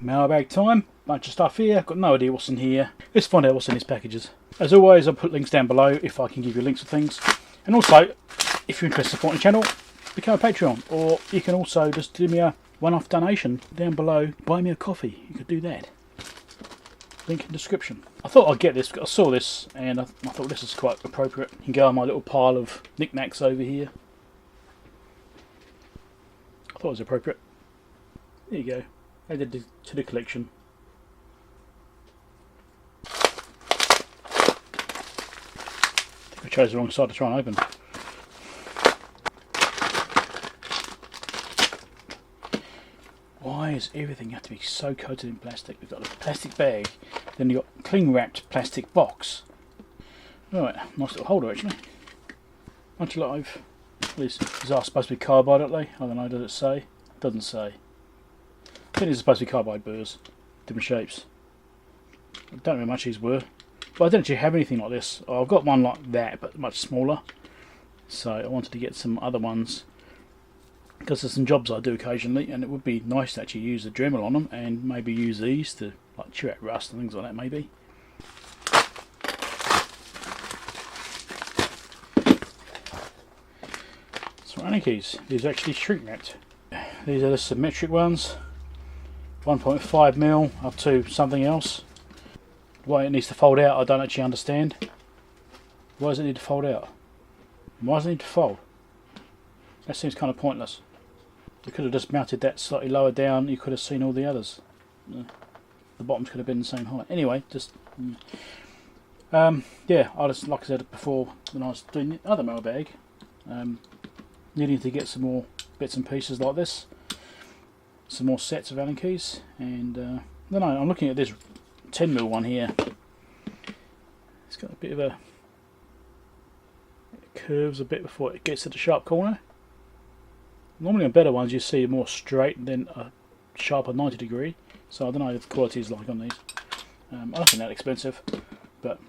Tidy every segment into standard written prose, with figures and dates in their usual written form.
Mailbag time. Bunch of stuff here. Got no idea what's in here. Let's find out what's in these packages. As always, I'll put links down below if I can give you links to things. And also, if you're interested in supporting the channel, become a Patreon. Or you can also just do me a one-off donation down below. Buy me a coffee. You could do that. Link in description. I thought I'd get this because I saw this and I thought this is quite appropriate. You can go on my little pile of knickknacks over here. I thought it was appropriate. There you go. Added to the collection. I think I chose the wrong side to try and open. Why does everything have to be so coated in plastic? We've got a plastic bag, then you've got cling wrapped plastic box. Right, nice little holder actually. Bunch of live. These are supposed to be carbide, aren't they? I don't know, does it say? It doesn't say. I think these are supposed to be carbide burrs, different shapes. I don't know how much these were, but I don't actually have anything like this. I've got one like that, but much smaller. So I wanted to get some other ones because there's some jobs I do occasionally, and it would be nice to actually use a Dremel on them and maybe use these to like chew out rust and things like that. Maybe. So running keys. These are actually shrink wrapped. These are the symmetric ones. 1.5mm up to something else. Why it needs to fold out I don't actually understand. Why does it need to fold out? Why does it need to fold? That seems kind of pointless. You could have just mounted that slightly lower down, you could have seen all the others. The bottoms could have been the same height. Anyway, just yeah, I just, like I said before when I was doing the other mailbag, needing to get some more bits and pieces like this. Some more sets of Allen keys, and then I'm looking at this 10mm one here. It's got a bit of a, it curves a bit before it gets to the sharp corner. Normally on better ones you see more straight than a sharper 90 degree, so I don't know if the quality is like on these. I don't think that expensive, but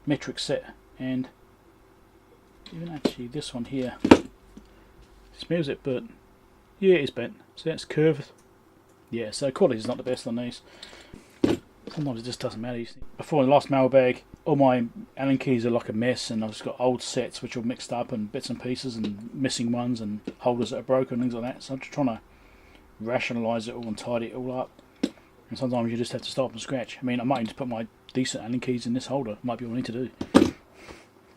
metric set, and even actually this one here, smells it, but yeah, it's bent, so that's curved. Yeah, so quality is not the best on these. Sometimes it just doesn't matter. Before the last mailbag, all my Allen keys are like a mess, and I've just got old sets which are mixed up and bits and pieces and missing ones and holders that are broken and things like that. So I'm just trying to rationalise it all and tidy it all up. And sometimes you just have to start from scratch. I mean, I might need to put my decent Allen keys in this holder. Might be what I need to do.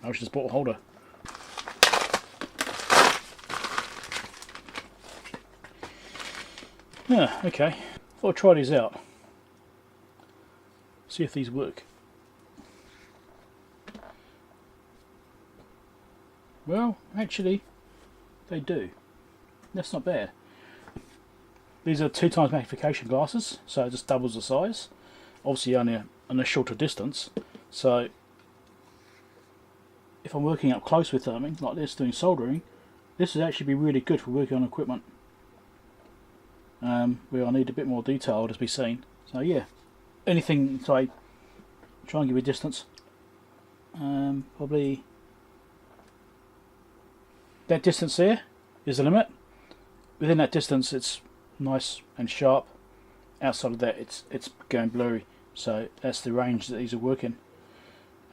I should just bought a holder. Yeah, okay. Thought I'd try these out. See if these work. Well, actually, they do. That's not bad. These are 2x magnification glasses, so it just doubles the size. Obviously only on a shorter distance. So if I'm working up close with something like this, doing soldering, this would actually be really good for working on equipment. Where I need a bit more detail to be seen. So yeah, anything, so I try and give you a distance. Probably that distance there is the limit. Within that distance it's nice and sharp. Outside of that it's going blurry. So that's the range that these are working.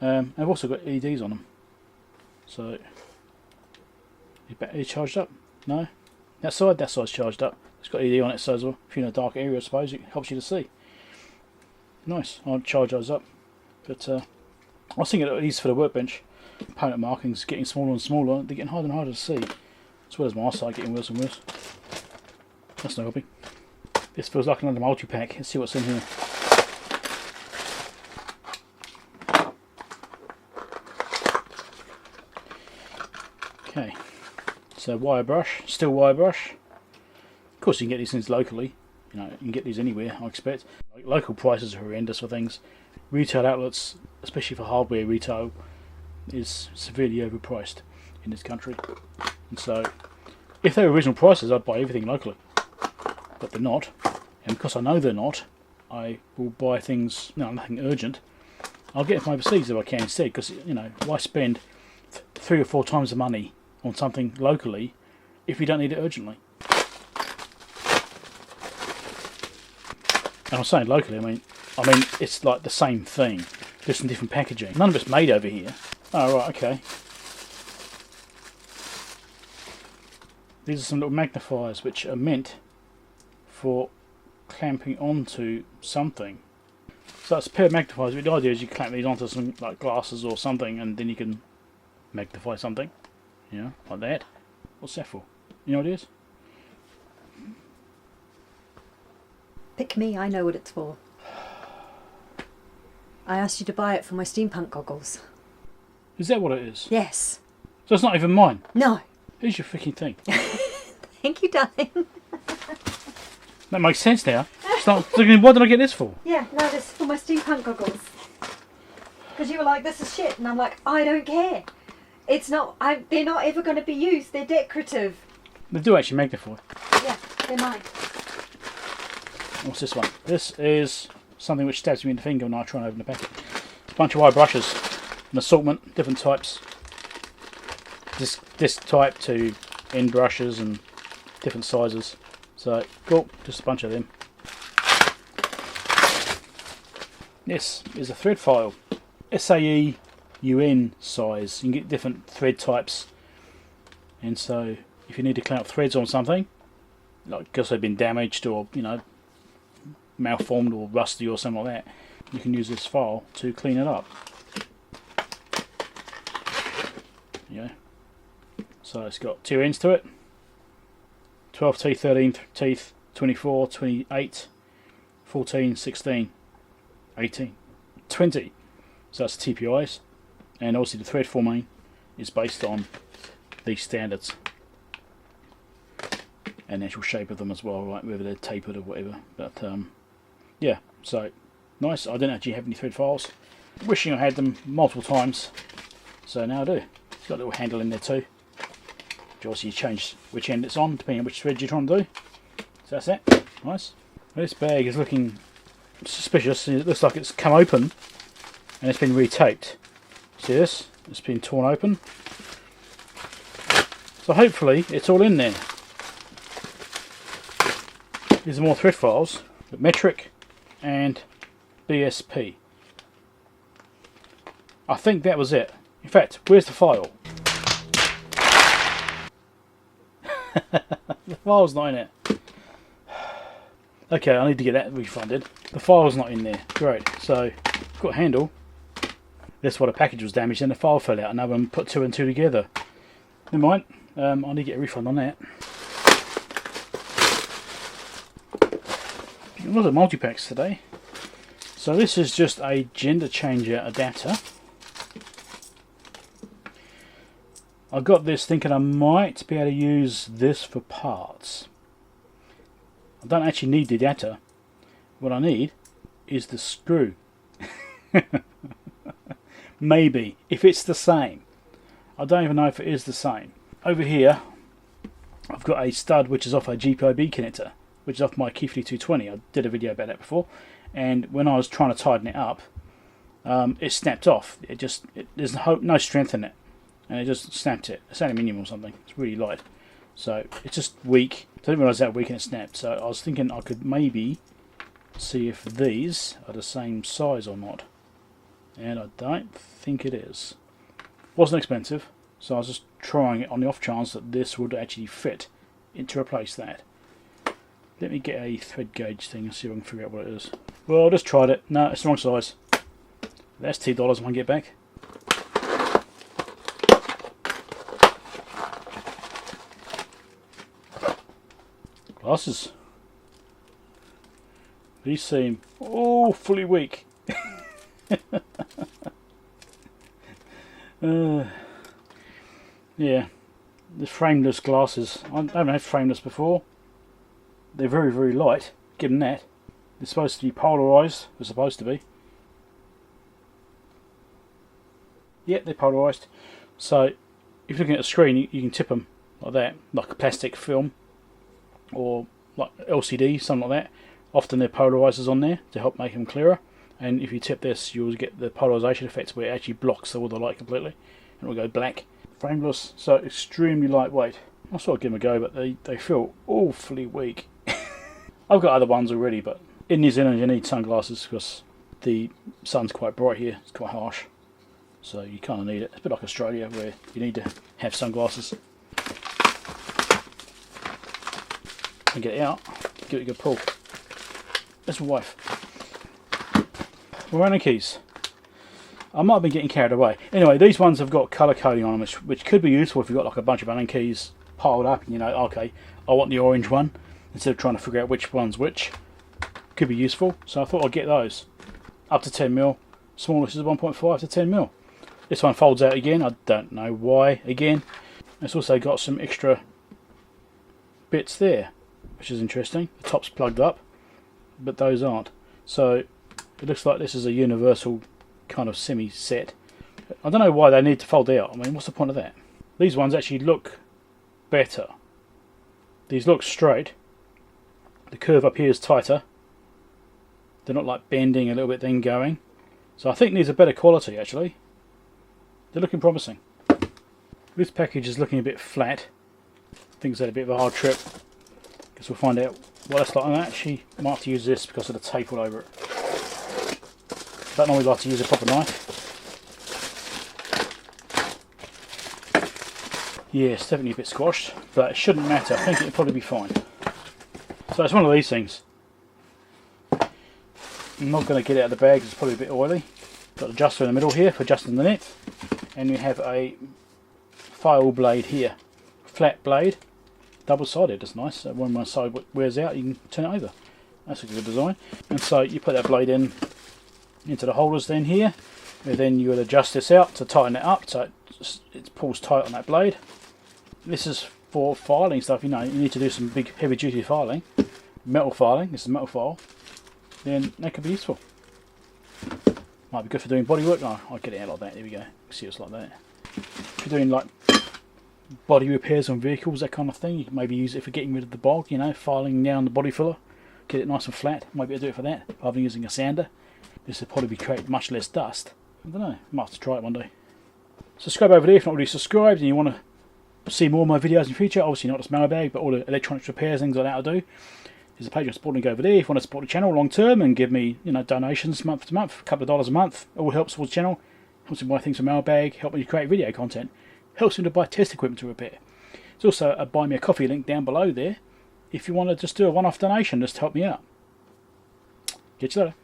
I've also got LEDs on them. So is battery charged up? No? That side's charged up. It's got LED on it, so as well, if you're in a dark area I suppose it helps you to see. Nice, I'll charge those up. But I was thinking at least for the workbench, component markings getting smaller and smaller, they're getting harder and harder to see. As well as my eyesight getting worse and worse. That's no hobby. This feels like another multi-pack. Let's see what's in here. Okay, so wire brush, steel wire brush. Of course you can get these things locally, you know, you can get these anywhere I expect. Like, local prices are horrendous for things. Retail outlets, especially for hardware retail, is severely overpriced in this country. And so if they were original prices I'd buy everything locally. But they're not, and because I know they're not, I will buy things, no, nothing urgent. I'll get it from overseas if I can instead, because, you know, why spend 3 or 4 times the money on something locally if you don't need it urgently? And I'm saying locally, I mean it's like the same thing, just in different packaging. None of it's made over here. Oh right, okay. These are some little magnifiers which are meant for clamping onto something. So it's a pair of magnifiers, but the idea is you clamp these onto some like glasses or something, and then you can magnify something, you know, like that. What's that for? You know what it is? Pick me, I know what it's for. I asked you to buy it for my steampunk goggles. Is that what it is? Yes. So it's not even mine? No. Here's your freaking thing. Thank you, darling. That makes sense now. Start thinking, what did I get this for? Yeah, no, this is for my steampunk goggles. Because you were like, this is shit, and I'm like, I don't care. It's not, they're not ever going to be used, they're decorative. They do actually magnify. Yeah, they're mine. What's this one? This is something which stabs me in the finger when I try and open the packet. It's a bunch of wire brushes, an assortment, different types. This type to end brushes and different sizes. So, cool, just a bunch of them. This is a thread file. SAE UN size. You can get different thread types. And so, if you need to clean up threads on something, like because they've been damaged or, you know, malformed or rusty or something like that, you can use this file to clean it up. Yeah. So it's got 2 ends to it. 12 teeth, 13 teeth, 24, 28, 14, 16, 18, 20. So that's TPIs. And obviously the thread formatting is based on these standards. And the actual shape of them as well, right? Whether they're tapered or whatever. But yeah, so nice. I don't actually have any thread files. Wishing I had them multiple times. So now I do. It's got a little handle in there too. Obviously you change which end it's on depending on which thread you're trying to do. So that's it. Nice. This bag is looking suspicious. It looks like it's come open and it's been retaped. See this? It's been torn open. So hopefully it's all in there. These are more thread files, but metric and BSP. I think that was it. In fact, where's the file? The file's not in it. Okay, I need to get that refunded. The file's not in there. Great. So, I've got a handle. That's why the package was damaged and the file fell out and I haven't put 2 and 2 together. Never mind. I need to get a refund on that. A lot of multi-packs today. So this is just a gender changer adapter. I got this thinking I might be able to use this for parts. I don't actually need the adapter. What I need is the screw. Maybe, if it's the same. I don't even know if it is the same. Over here, I've got a stud which is off a GPIB connector, which is off my Keithley 220. I did a video about that before. And when I was trying to tighten it up, it snapped off. There's no strength in it. And it just snapped it. It's aluminium or something. It's really light. So it's just weak. I didn't realise that weak and it snapped. So I was thinking I could maybe see if these are the same size or not. And I don't think it is. Wasn't expensive. So I was just trying it on the off chance that this would actually fit to replace that. Let me get a thread gauge thing and see if I can figure out what it is. Well, I just tried it. No, it's the wrong size. That's $2 when I get back. Glasses. These seem fully weak. Yeah, the frameless glasses. I haven't had frameless before. They're very, very light. Give them that. They're supposed to be polarized. They're supposed to be. Yeah, they're polarized. So, if you're looking at a screen, you can tip them like that, like a plastic film, or like LCD, something like that. Often there are polarizers on there to help make them clearer. And if you tip this, you'll get the polarization effect where it actually blocks all the light completely, and it will go black. Frameless, so extremely lightweight. I sort of give them a go, but they feel awfully weak. I've got other ones already, but in New Zealand you need sunglasses because the sun's quite bright here, it's quite harsh. So you kind of need it. It's a bit like Australia where you need to have sunglasses. And get it out, give it a good pull. That's my wife. Moreno keys. I might have been getting carried away. Anyway, these ones have got colour coding on them, which could be useful if you've got like a bunch of Allen keys piled up and you know, okay, I want the orange one, instead of trying to figure out which one's which. Could be useful, so I thought I'd get those. Up to 10mm, smallest is 1.5 to 10mm. This one folds out again, I don't know why again. It's also got some extra bits there, which is interesting. The top's plugged up, but those aren't. So it looks like this is a universal kind of semi set. I don't know why they need to fold out. I mean, what's the point of that? These ones actually look better. These look straight. The curve up here is tighter. They're not like bending a little bit then going. So I think these are better quality actually. They're looking promising. This package is looking a bit flat. I think it's had a bit of a hard trip. Guess we'll find out what it's like on that. She might have to use this because of the tape all over it. Don't normally like to use a proper knife. Yeah, it's definitely a bit squashed, but it shouldn't matter. I think it'll probably be fine. So it's one of these things. I'm not going to get it out of the bag, it's probably a bit oily. Got an adjuster in the middle here for adjusting the net. And we have a file blade here. Flat blade. Double-sided, that's nice. So when one side wears out, you can turn it over. That's a good design. And so you put that blade in into the holders then here. And then you will adjust this out to tighten it up so it pulls tight on that blade. This is for filing stuff, you know, you need to do some big heavy duty filing. Metal filing, this is a metal file. Then that could be useful. Might be good for doing body work. No, I'll get it out like that, there we go. See it's like that. If you're doing like body repairs on vehicles, that kind of thing, you can maybe use it for getting rid of the bog, you know, filing down the body filler. Get it nice and flat, maybe I'll do it for that, rather than using a sander. This will probably create much less dust. I don't know, might have to try it one day. Subscribe over there if not already subscribed and you want to see more of my videos in the future. Obviously not just Mailbag, but all the electronics repairs, things like that I do. There's a page on supporting over there if you want to support the channel long term and give me, you know, donations month to month, a couple of dollars a month. All helps towards the channel, helps me buy things from Mailbag, help me create video content, helps me to buy test equipment to repair. There's also a buy me a coffee link down below there if you want to just do a one-off donation just to help me out. Catch you later.